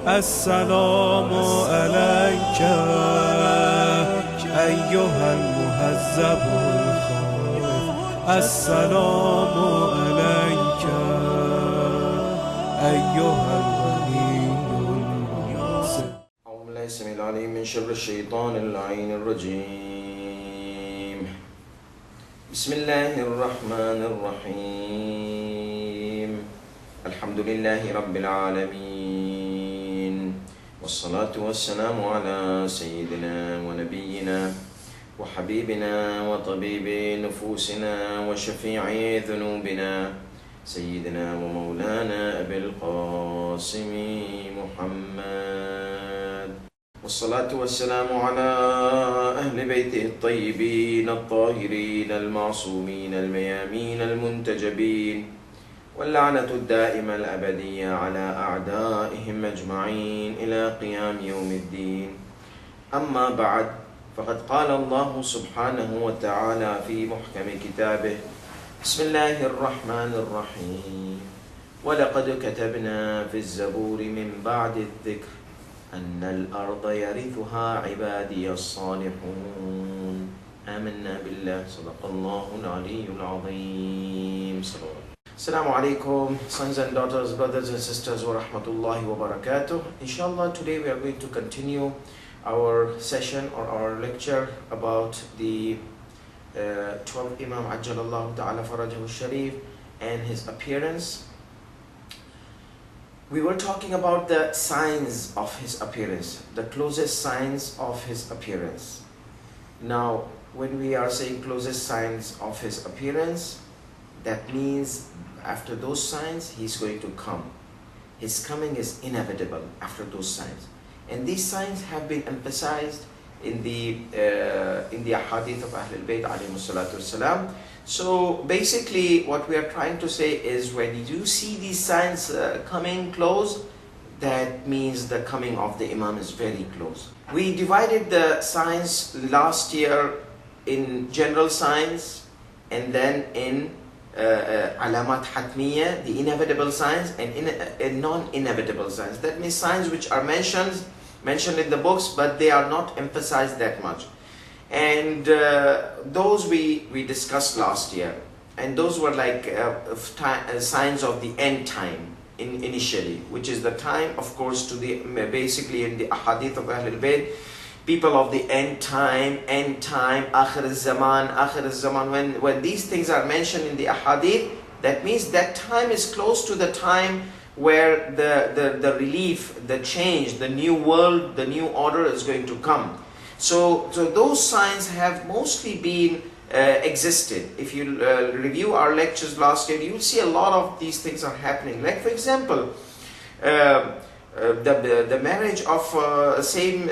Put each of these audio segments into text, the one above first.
السلام عليك أيها المهذب الخائف السلام عليك أيها الغني المنصف. أعوذ بالله السميع العليم من شر الشيطان اللعين الرجيم. بسم الله الرحمن الرحيم. الحمد لله رب العالمين، والصلاة والسلام على سيدنا ونبينا وحبيبنا وطبيب نفوسنا وشفيع ذنوبنا سيدنا ومولانا أبي القاسم محمد، والصلاة والسلام على أهل بيته الطيبين الطاهرين المعصومين الميامين المنتجبين، واللعنة الدائمة الأبدية على أعدائهم أجمعين إلى قيام يوم الدين. أما بعد، فقد قال الله سبحانه وتعالى في محكم كتابه: بسم الله الرحمن الرحيم. ولقد كتبنا في الزبور من بعد الذكر أن الأرض يرثها عبادي الصالحون. آمنا بالله. صدق الله العلي العظيم. Assalamu alaikum, sons and daughters, brothers and sisters, wa rahmatullahi wa barakatuh. Inshallah, today we are going to continue our session or our lecture about the 12th Imam Ajjalallahu Ta'ala Farajahu Sharif and his appearance. We were talking about the signs of his appearance, the closest signs of his appearance. Now, when we are saying closest signs of his appearance, that means after those signs, he's going to come. His coming is inevitable after those signs. And these signs have been emphasized in the ahadith of Ahlul Bayt alayhimu salatu wasalam. So basically what we are trying to say is, when you see these signs coming close, that means the coming of the Imam is very close. We divided the signs last year in general signs, and then in alamat hatmiya, the inevitable signs, and non-inevitable signs. That means signs which are mentioned in the books, but they are not emphasized that much. And those we discussed last year, and those were like signs of the end time initially, which is the time, of course, to the basically in the ahadith of Ahlul Bayt, people of the end time, akhir zaman. When these things are mentioned in the ahadith, that means that time is close to the time where the relief, the change, the new world, the new order is going to come. So those signs have mostly been existed. If you review our lectures last year, you will see a lot of these things are happening. Like, for example, the marriage of same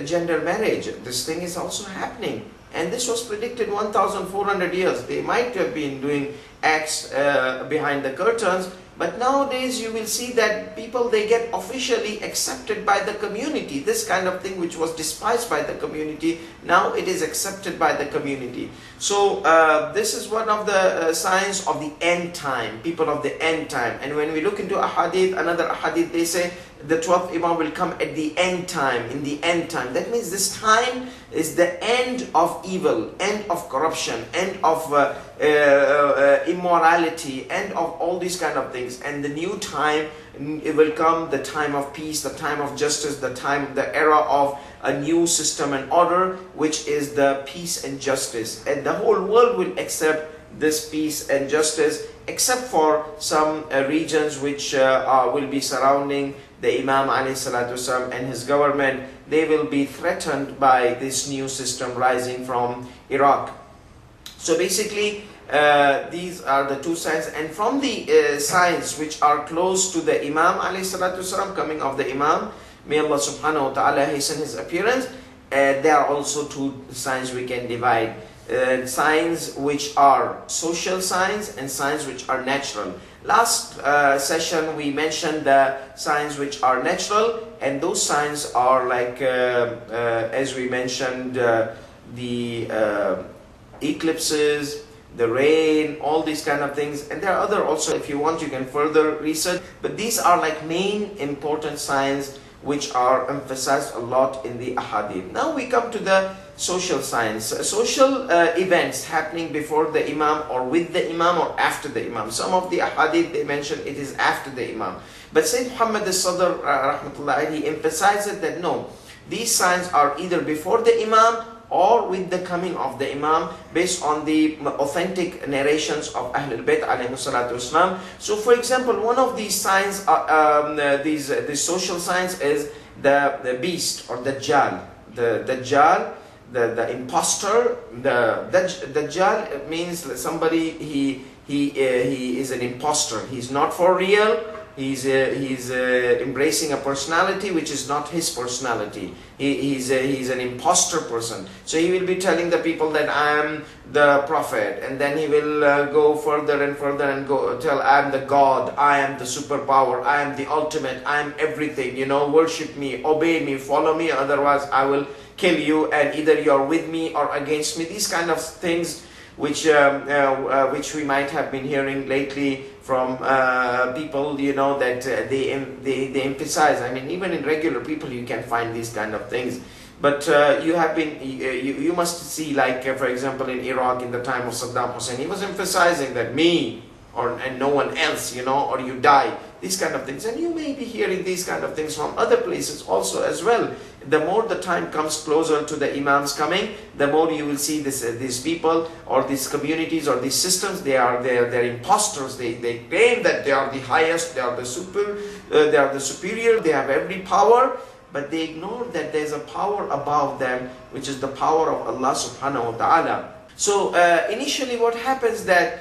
gender marriage, this thing is also happening, and this was predicted 1400 years. They might have been doing acts behind the curtains, but nowadays you will see that people, they get officially accepted by the community. This kind of thing which was despised by the community, now it is accepted by the community. So this is one of the signs of the end time, people of the end time. And when we look into ahadith, another ahadith, they say the 12th Imam will come at the end time, in the end time. That means this time is the end of evil, end of corruption, end of immorality, end of all these kind of things. And the new time, it will come, the time of peace, the time of justice, the era of a new system and order, which is the peace and justice. And the whole world will accept this peace and justice, except for some regions which will be surrounding the Imam ﷺ and his government. They will be threatened by this new system rising from Iraq. So basically, these are the two signs. And from the signs which are close to the Imam ﷺ, coming of the Imam, may Allah subhanahu wa ta'ala hasten his appearance, there are also two signs we can divide. Signs which are social signs and signs which are natural. Last session we mentioned the signs which are natural, and those signs are like, as we mentioned, the eclipses, the rain, all these kind of things. And there are other also, if you want, you can further research. But these are like main important signs which are emphasized a lot in the ahadith. Now we come to the social signs, social events happening before the imam or with the imam or after the imam. Some of the ahadith they mention it is after the imam. But Sayyid Muhammad al-Sadr rahmatullah, he emphasizes that no, these signs are either before the imam or with the coming of the imam, based on the authentic narrations of Ahlul Bayt alayhi salatu wasalam. So for example, one of these signs, these social signs is the beast or Dajjal. The Dajjal, the impostor. The Dajjal means somebody, he is an impostor. He's not for real. He's embracing a personality which is not his personality. He's an imposter person. So he will be telling the people that I am the prophet, and then he will go further and further and go tell I am the God, I am the superpower, I am the ultimate, I am everything. You know, worship me, obey me, follow me. Otherwise, I will kill you, and either you are with me or against me. These kind of things which we might have been hearing lately from people, you know, that they emphasize. I mean, even in regular people you can find these kind of things. But you must see, like for example in Iraq in the time of Saddam Hussein, he was emphasizing that me and no one else, you know, or you die, these kind of things. And you may be hearing these kind of things from other places also as well. The more the time comes closer to the imams coming, the more you will see these people or these communities or these systems, they're imposters. They claim that they are the highest, they are the superior, they have every power, but they ignore that there's a power above them, which is the power of Allah subhanahu wa ta'ala. So initially what happens that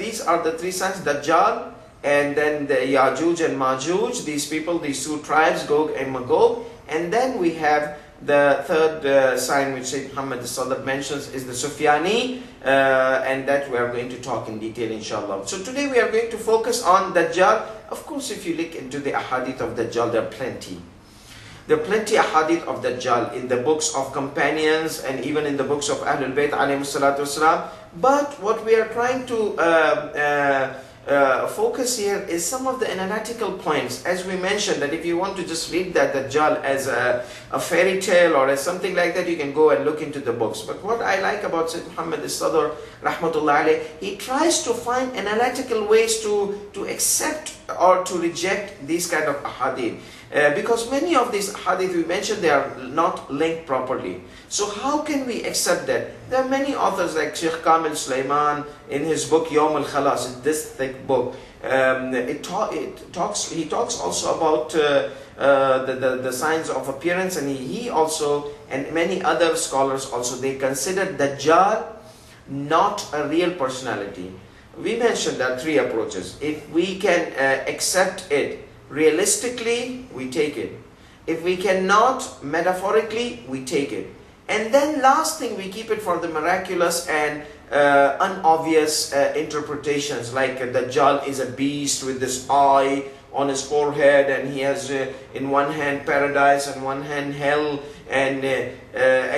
these are the three signs, Dajjal, and then the Yajuj and Majuj, these people, these two tribes, Gog and Magog. And then we have the third sign which Sayyid Muhammad al-Sadr mentions is the Sufyani, and that we are going to talk in detail inshallah. So today we are going to focus on Dajjal. Of course, if you look into the ahadith of Dajjal, there are plenty. There are plenty ahadith of Dajjal in the books of companions and even in the books of Ahlul Bayt alayhi salatu wasalam. But what we are trying to focus here is some of the analytical points. As we mentioned, that if you want to just read that Dajjal as a fairy tale or as something like that, you can go and look into the books. But what I like about Sayyid Muhammad al-Sadr rahmatullah alayh, he tries to find analytical ways to accept or to reject these kind of ahadith. Because many of these hadith we mentioned, they are not linked properly. So how can we accept that? There are many authors like Sheikh Kamil Sulaiman in his book Yawm al-Khalas, this thick book. He talks also about the signs of appearance, and he also, and many other scholars also, they consider Dajjal not a real personality. We mentioned there are three approaches. If we can accept it realistically, we take it. If we cannot, metaphorically, we take it. And then last thing, we keep it for the miraculous and unobvious interpretations, like Dajjal is a beast with this eye on his forehead, and he has in one hand paradise and one hand hell, and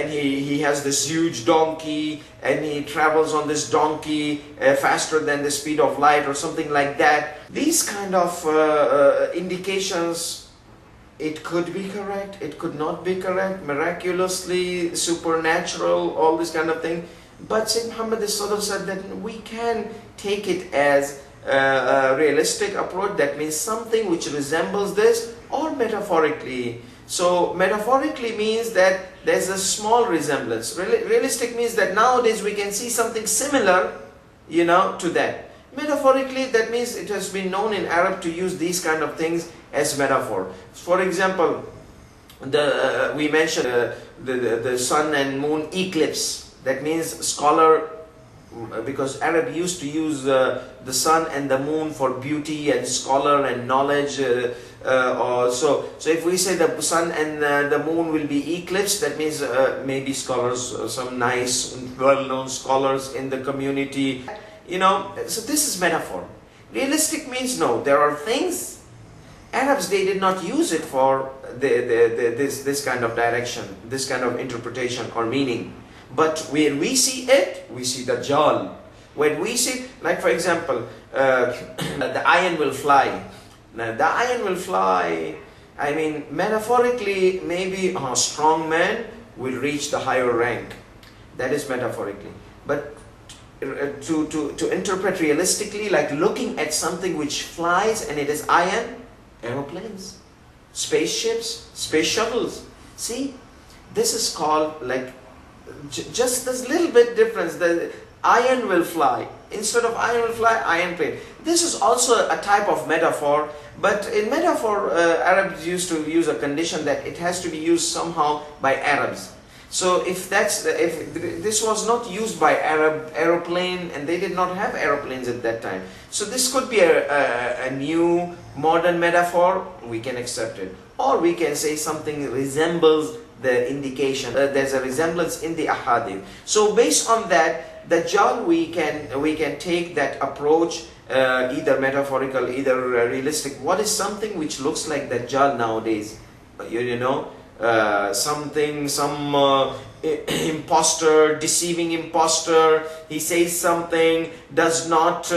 he has this huge donkey, and he travels on this donkey faster than the speed of light or something like that. These kind of indications, it could be correct, it could not be correct, miraculously, supernatural, all this kind of thing. But Sayyid Muhammad al-Sadr said that we can take it as a realistic approach, that means something which resembles this, or metaphorically. So metaphorically means that there's a small resemblance. Realistic means that nowadays we can see something similar, you know, to that. Metaphorically, that means it has been known in Arab to use these kind of things as metaphor. For example, we mentioned the sun and moon eclipse. That means scholar, because Arab used to use the sun and the moon for beauty and scholar and knowledge. So if we say the sun and the moon will be eclipsed, that means maybe scholars, some nice well-known scholars in the community, you know. So this is metaphor. Realistic means no, there are things, Arabs, they did not use it for this kind of direction, this kind of interpretation or meaning. But when we see it, we see Dajjal. When we see, like for example, the iron will fly. Now the iron will fly, I mean, metaphorically, maybe a strong man will reach the higher rank. That is metaphorically. But to interpret realistically, like looking at something which flies and it is iron, aeroplanes, spaceships, space shuttles. See, this is called like just this little bit difference. The iron will fly. Instead of iron will fly, iron plane. This is also a type of metaphor, but in metaphor, Arabs used to use a condition that it has to be used somehow by Arabs. So if this was not used by Arab aeroplane, and they did not have aeroplanes at that time, so this could be a new modern metaphor, we can accept it. Or we can say something resembles the indication, there's a resemblance in the ahadith. So based on that, Dajjal, we can take that approach, either metaphorical, either realistic. What is something which looks like Dajjal nowadays? You know, some imposter, deceiving imposter. He says something, does not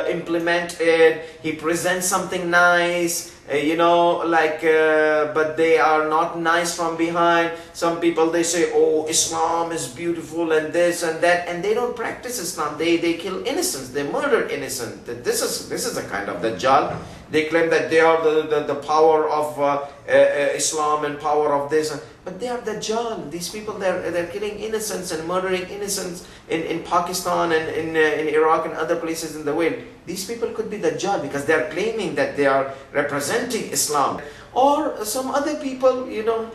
implement it. He presents something nice, you know, like, but they are not nice from behind. Some people, they say, oh, Islam is beautiful and this and that, and they don't practice Islam. They kill innocents, they murder innocent. This is a kind of Dajjal. They claim that they are the power of Islam and power of this, but they are Dajjal. These people, they're killing innocents and murdering innocents in Pakistan and in Iraq and other places in the world. These people could be Dajjal because they are claiming that they are representing Islam. Or some other people, you know,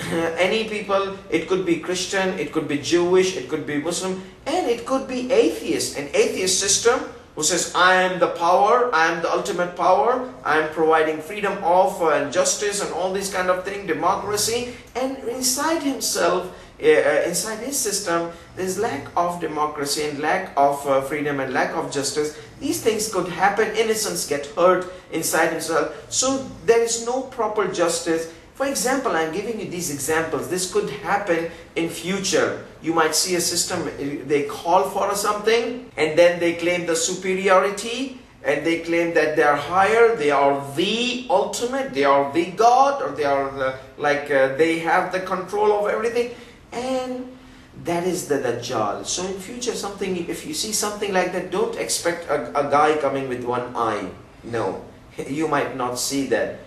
any people. It could be Christian, it could be Jewish, it could be Muslim, and it could be atheist. An atheist system who says, I am the power, I am the ultimate power, I am providing freedom of and justice and all these kind of thing, democracy, and inside himself, inside his system, there's lack of democracy and lack of freedom and lack of justice. These things could happen, innocents get hurt inside himself, so there is no proper justice. For example, I'm giving you these examples. This could happen in future. You might see a system, they call for something, and then they claim the superiority, and they claim that they are higher, they are the ultimate, they are the God, or they are they have the control of everything. And that is the Dajjal. So in future, if you see something like that, don't expect a guy coming with one eye. No, you might not see that.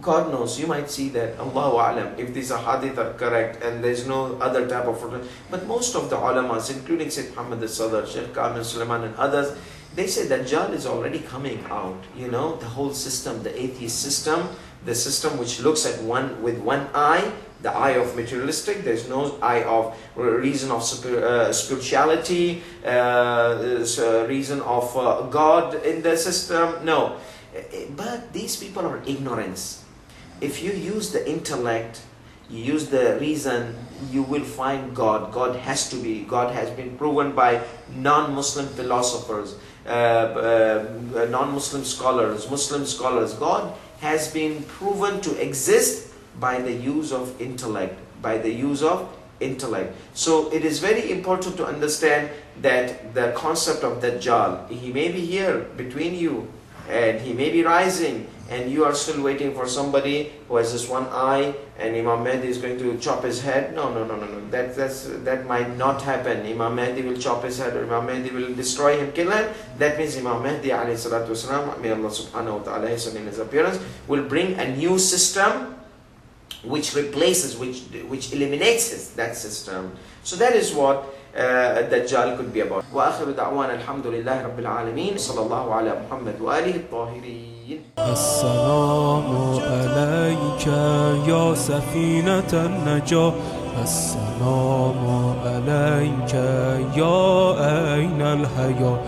God knows, you might see that. Allahu A'lam, if these hadith are correct and there's no other type of fruit. But most of the ulamas, including Sayyid Muhammad al-Sadr, Shaykh Kamil Sulaiman and others, they say that Dajjal is already coming out. You know, the whole system, the atheist system, the system which looks at with one eye, the eye of materialistic, there's no eye of reason of spirituality, reason of God in the system. No. But these people are ignorance. If you use the intellect, you use the reason, you will find God. God has to be. God has been proven by non-Muslim philosophers, non-Muslim scholars, Muslim scholars. God has been proven to exist by the use of intellect, by the use of intellect. So it is very important to understand that the concept of Dajjal, he may be here between you, and he may be rising, and you are still waiting for somebody who has this one eye, and Imam Mahdi is going to chop his head. No. That might not happen. Imam Mahdi will chop his head, or Imam Mahdi will destroy him, kill him. That means Imam Mahdi alayhi salatu wasalam, may Allah subhanahu wa ta'ala hasten in his appearance, will bring a new system which replaces, which eliminates that system. So that is what Dajjal could be about. وآخر دعوانا الحمد لله رب العالمين صلى الله على محمد وآله الطاهرين. السلام عليك يا سفينة النجاة، السلام عليك يا أين الحياة.